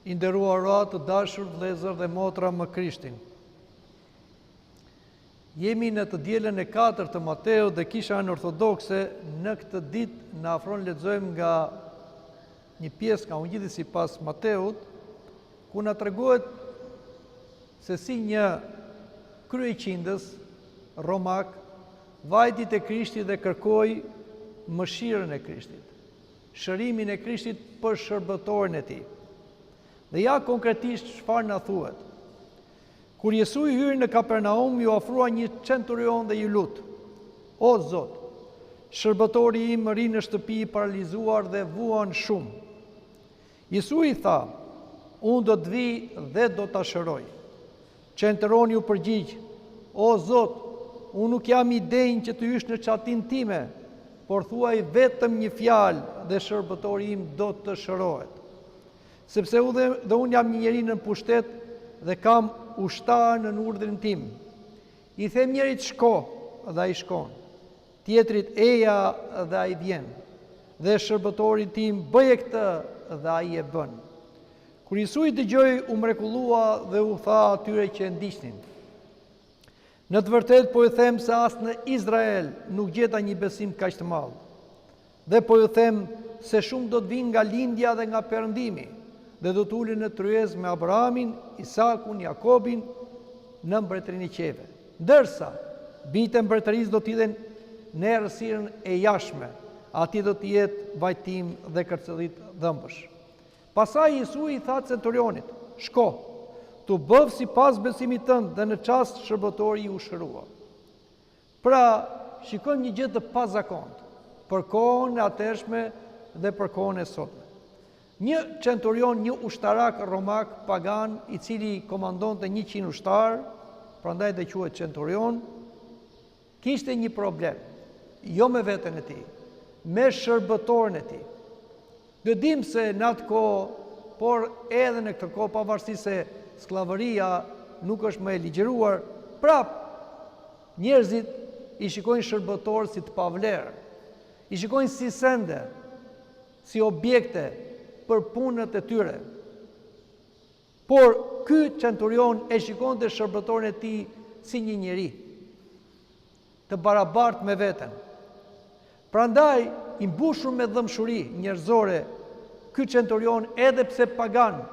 I nderuara të dashur vëllezër dhe motra më Krishtin. Jemi në të dielën e 4 të Mateut dhe Kisha Ortodokse në këtë ditë na afron lexojmë nga një pjesë nga Ungjilli sipas Mateut, ku na tregohet se si një kryeqindës romak vajti te Krishti dhe kërkoi mëshirën e Krishtit, shërimin e Krishtit për shërbëtorin e tij. Dhe ja konkretisht çfarë na thuhet. Kur Jesu i hyri në Kapernaum, ju ofrua një centurion dhe ju lut: "O Zot, shërbëtori im ri në shtëpi i paralizuar dhe vuan shumë." Jesu i tha: "Unë do të vi dhe do ta shëroj." Centurioni u përgjigj: "O Zot, unë nuk jam i denjë që të hysh në çatin time, por thuaj vetëm një fjalë dhe shërbëtori im do të shërohet. Sepse unë jam një njeri në pushtet dhe kam ushtar në urdhrin tim. I them njerit shko dhe ai shkon, tjetrit eja dhe ai vjen, dhe shërbëtorit tim bëje këtë dhe ai e bën." Kur Jesu i dëgjoi, u mrekullua dhe u tha atyre që e ndiqnin: "Në të vërtetë po ju them se as në Izrael nuk gjeta një besim kaq të madh. Dhe po ju them se shumë do të vinë nga lindja dhe nga perëndimi dhe do të ulen në tryezë me Abrahamin, Isakun, Jakobin në mbretërinë e qeve. Ndërsa bijtë e mbretërisë do të jenë në errësirën e jashtme, aty do të jetë vajtim dhe kërcëllit dhëmbësh." Pastaj Jesu i tha centurionit: "Shko, tu bëv sipas besimit tënd", dhe në çast shërbëtori u shërua. Pra, shikojmë një gjë të pazakontë për kohën e atërshme dhe për kohën e sotme. Një centurion, një ushtarak romak pagan, i cili komandonte 100 ushtar, prandaj dhe quhet centurion, kishte një problem, jo me veten e tij, me shërbëtorin e tij. Do dim se në atë kohë, por edhe në këtë kohë, pavarësisht se skllavëria nuk është më e ligjëruar, prap njerëzit i shikojnë shërbëtorë si të pavlerë, i shikojnë si sende, si objekte për punët e tyre. Por ky centurion e shikonte shërbëtorin e tij si një njeri të barabartë me veten. Prandaj, i mbushur me dëmshuri njerëzore, ky centurion, edhe pse pagan,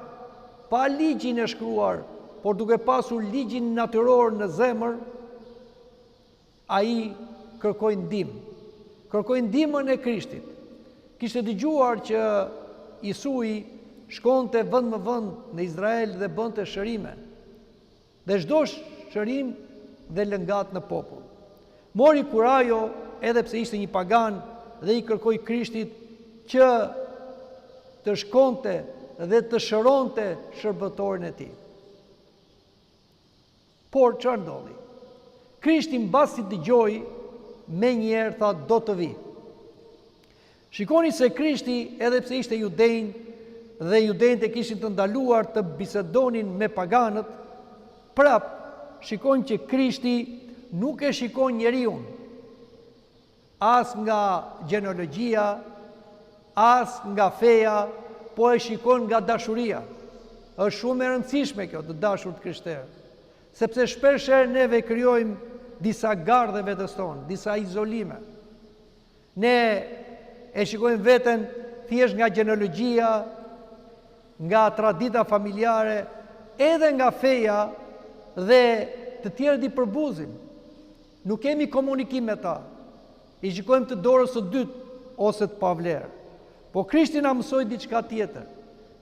pa ligjin e shkruar, por duke pasur ligjin natyror në zemër, ai kërkoi ndihmë. Kërkoi ndihmën e Krishtit. Kishte dëgjuar që Jesui shkonte vend më vend në Izrael dhe bënte shërime. Dhe çdo shërim dhe lëngat në popull. Mori kurajo, edhe pse ishte një pagan, dhe i kërkoi Krishtit që të shkonte dhe të shëronte shërbëtorin e tij. Por çfarë ndodhi? Krishti mbasi dëgjoi, menjëherë tha: "Do të vi." Shikoni se Krishti, edhe pse ishte judenj dhe judenjtë e kishin të ndaluar të bisedonin me paganët, prap shikoni që Krishti nuk e shikon njeriu as nga gjenealogjia, as nga feja, po e shikon nga dashuria. Është shumë e rëndësishme kjo, të dashur të krishterë, sepse shpeshherë neve krijojmë disa gardhe vetes tonë, disa izolime. Ne e shikojmë veten thjesht nga gjenealogjia, nga tradita familjare, edhe nga feja, dhe të tjerët i përbuzim. Nuk kemi komunikim me ta. I shikojmë të dorës së dytë ose të pavlerë. Po Krishti na mësoi diçka tjetër.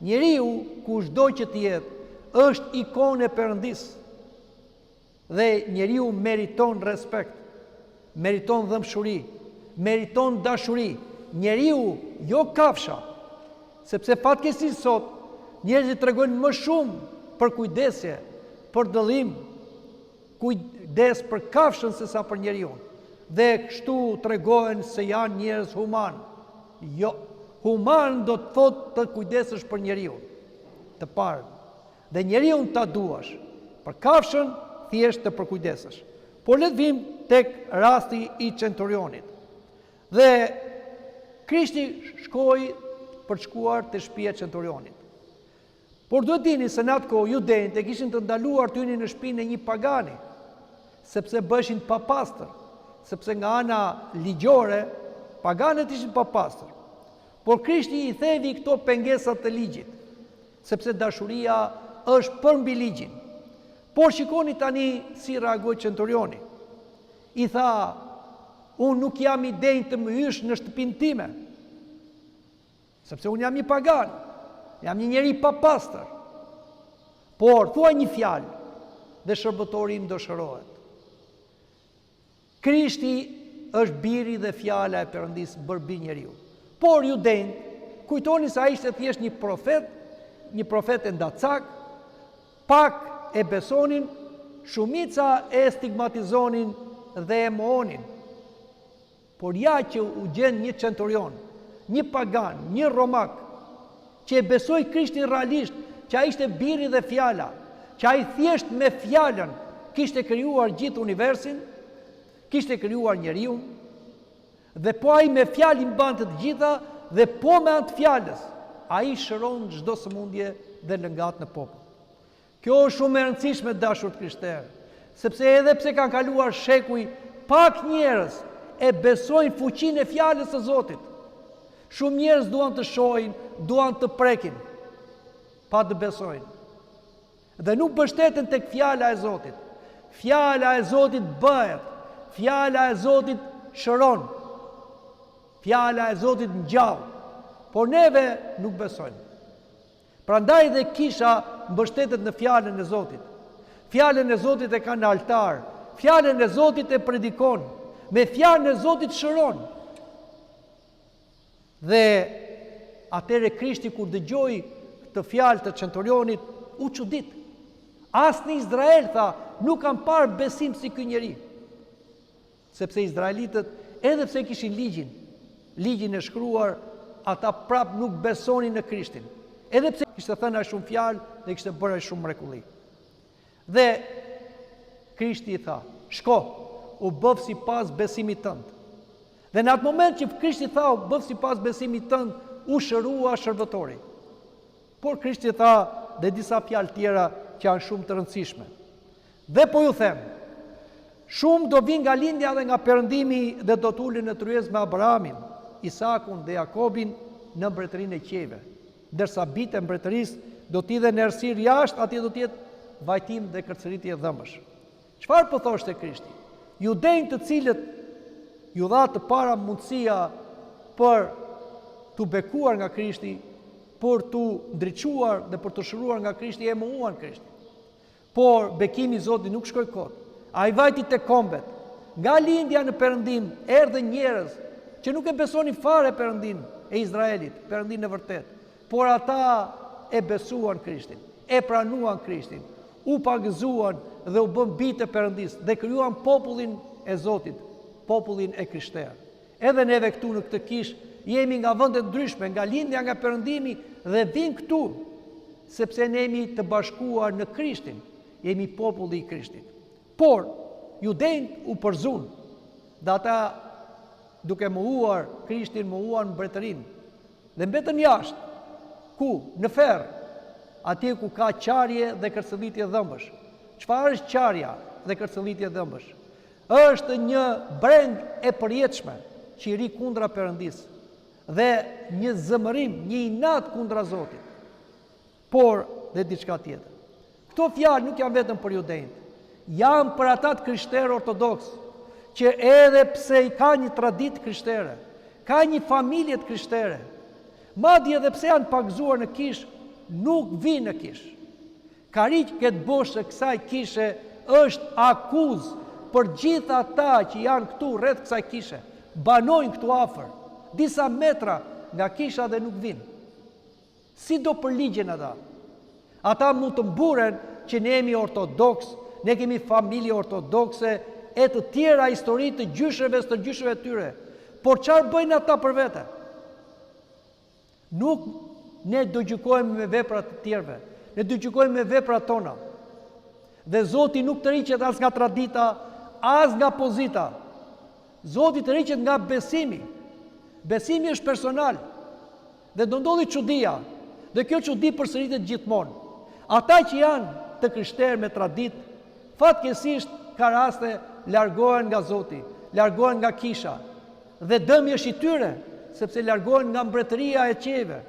Njeriu, kushdo që të jetë, është ikonë e Perëndisë. Dhe njeriu meriton respekt, meriton dëmshuri, meriton dashuri. Njeriu, jo kafsha, sepse fatkeqësisht sot njerëzit tregojnë më shumë për kujdesje, për dëllim, kujdes për kafshën se sa për njeriu. Dhe kështu tregojnë se janë njerëz human. Jo, human do të thotë të kujdesesh për njeriu, të parë. Dhe njeriu ta duash. Për kafshën thjesht të përkujdesesh. Por le të vim tek rasti i centurionit. Dhe Krishti shkoi për të shkuar te shtëpia e centurionit. Por duhet dini se në atë kohë judejt e kishin të ndaluar të hynin në shtëpinë e një pagani, sepse bëshin papastër, sepse nga ana ligjore paganët ishin papastër. Por Krishti i thevi këto pengesat të ligjit, sepse dashuria është për mbi ligjin. Por shikoni tani si reagoi centurioni. I tha, unë nuk jam i denjë të më hysh në shtëpinë time, sepse unë jam i pagan, jam një njeri papastër. Por thua një fjalë dhe shërbëtori im do shërohet. Krishti është biri dhe fjala e Perëndis bërbi njeriu. Por judejt kujtoni se ai ishte thjesht një profet e ndacak, pak e besonin, shumica e stigmatizonin dhe e mohonin. Por ja që u gjen një centurion, një pagan, një romak, që e besoi Krishtin realisht, që ai ishte biri dhe fjala, që ai thjesht me fjalën kishte krijuar gjithë universin, kishte krijuar njeriu, dhe po ai me fjalën bante të gjitha, dhe po me anë të fjalës, ai shëron çdo sëmundje dhe lëngat në popull. Kjo është shumë e rëndësishme dashur krishterë, sepse edhe pse kanë kaluar shekuj, pak njerëz e besojnë fuqinë e fjalës së Zotit. Shumë njerëz duan të shohin, duan të prekin, pa të besojnë. Dhe nuk mbështeten tek fjala e Zotit. Fjala e Zotit bëhet, fjala e Zotit shëron, fjala e Zotit ngjall, por neve nuk besojnë. Prandaj dhe kisha mbështetet në fjalën e Zotit. Fjalën e Zotit e ka në altar, fjalën e Zotit e predikon, me fjalën e Zotit shëron. Dhe atëre Krishti kur dëgjoi këtë fjalë të centurionit, u çudit. As në Izrael tha, nuk kanë parë besim si ky njeri. Sepse izraelitët, edhe pse kishin ligjin e shkruar, ata prap nuk besonin në Krishtin. Edhe pse kishte thënë ai shumë fjalë dhe kishte bërë ai shumë mrekulli. Dhe Krishti i tha, shko, u bëf sipas besimit tënd. Dhe në atë moment që Krishti tha, u bëf sipas besimit tënd, u shërua shërbëtori. Por Krishti tha dhe disa fjalë tjera që janë shumë të rëndësishme. Dhe po ju them, shumë do vinë nga lindja dhe nga perëndimi dhe do t'ulin në tryezë me Abrahamin, Isakun dhe Jakobin në mbretërinë e qiejve, ndërsa bitë e mbretërisë do t'i dhe në errësirë jashtë, atje do t'jetë vajtim dhe kërcëritje dhëmbësh. Çfarë po thoshte Krishti? Judejt të cilët ju dha të para mundësia për t'u bekuar nga Krishti, për t'u ndriçuar dhe për të shëruar nga Krishti, e mohuan Krishtin. Por bekimi i Zotit nuk shkoi kot. Ai vajti tek kombet. Nga lindja në perëndim erdhën njerëz që nuk e besonin fare perëndin e Izraelit, perëndin e vërtet. Por ata e besuan Krishtin, e pranuan Krishtin, u pagëzuan dhe u bën bitë e Perëndis dhe krijuan popullin e Zotit, popullin e krishterë. Edhe neve këtu në këtë kishë jemi nga vende të ndryshme, nga lindja, nga perëndimi dhe vin këtu sepse ne jemi të bashkuar në Krishtin, jemi populli i Krishtit. Por judejt u përzun, dhe ata duke mohuar Krishtin, mohuar mbretërinë dhe mbetën jashtë. Ku? Në ferr, atje ku ka qarje dhe kërcëllitje dhëmbësh. Çfarë është qarja dhe kërcëllitje dhëmbësh? Është një breng e përjetshme që i ri kundra Perëndis dhe një zëmërim, një inat kundra Zotit. Por dhe diçka tjetër. Këto fjalë nuk janë vetëm për judejt, janë për ata të krishterë ortodoks, që edhe pse i ka një traditë krishtere, ka një familje të krishtere, madje edhe pse janë pagëzuar në kishë, nuk vinë në kishë. Kariq këtë boshë e kësaj kishe është akuzë për gjithë ata që janë këtu rreth kësaj kishe, banojnë këtu afër, disa metra nga kisha dhe nuk vinë. Si do për ligjen ata? Ata mund të mburen që ne jemi ortodoks, ne kemi familje ortodokse, e të tjera histori të gjysheve së të gjysheve tyre. Por çfarë bëjnë ata për vete? Nuk ne do gjykojmë me veprat të tjerëve, ne do gjykojmë me veprat tona. Dhe Zoti nuk të riqet as nga tradita, as nga pozita. Zoti të riqet nga besimi. Besimi është personal. Dhe do ndodhi çudia. Dhe kjo çudi përsëritet gjithmonë. Ata që janë të krishterë me tradit, fatkeqësisht ka raste largohen nga Zoti, largohen nga kisha, dhe dëmi është i tyre, sepse largohen nga mbretëria e qeve.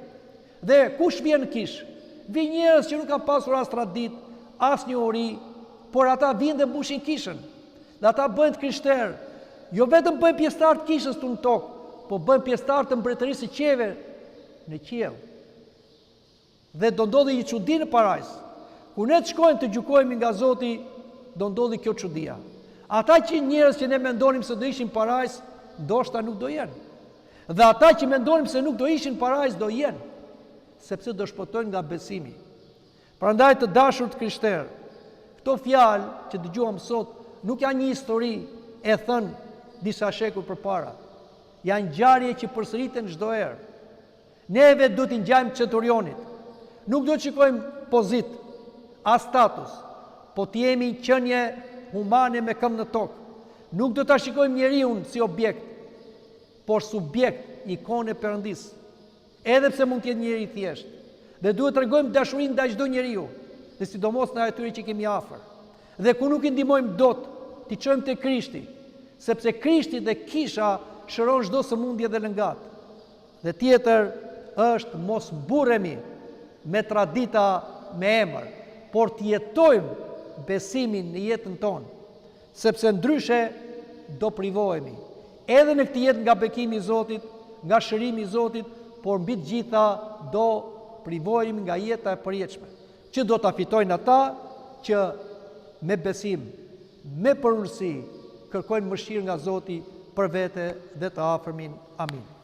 Dhe kush vjen në kish? Vjen njerëz që nuk kanë pasur as tradit, as një uri, por ata vinë dhe mbushin kishën. Dhe ata bëhen të krishterë. Jo vetëm bëhen pjesëtar të kishës tu në tokë, po bëhen pjesëtar të mbretërisë së qeve në qiell. Dhe do ndodhi një çudi në parajs. Kur ne të shkojmë të gjykojmë nga Zoti, do ndodhi kjo çudia. Ata që njerëz që ne mendonim se do ishin parajs, ndoshta nuk do jenë. Dhe ata që mendonim se nuk do ishin parajs, do jenë, sepse do shpëtojnë nga besimi. Prandaj të dashur të krishterë, këto fjalë që dëgjuam sot nuk janë një histori e thënë disa shekuj përpara. Janë ngjarje që përsëriten çdo herë. Neve duhet të ngjajmë centurionit. Nuk do të shikojmë pozit, as status, po të jemi qenie humane me këmbë në tokë. Nuk do ta shikojmë njeriu si objekt, por subjekt, ikone e Perëndis. Edhe pse mund të jetë njeri i thjeshtë. Dhe duhet të tregojmë dashurinë ndaj çdo njeriu, dhe sidomos ndaj atyre që kemi afër. Dhe ku nuk i ndihmojmë dot, t'i çojmë te Krishti, sepse Krishti dhe kisha shëron çdo sëmundje dhe lëngat. Dhe tjetër është mos mburremi me tradita me emër, por të jetojmë besimin në jetën tonë, sepse ndryshe do privohemi. Edhe në këtë jetë nga bekimi i Zotit, nga shërimi i Zotit, por mbi të gjitha do privohemi nga jeta e përjetshme, që do ta fitojnë ata që me besim, me përmirësi kërkojnë mëshirë nga Zoti për vete dhe të afërmin. Amin.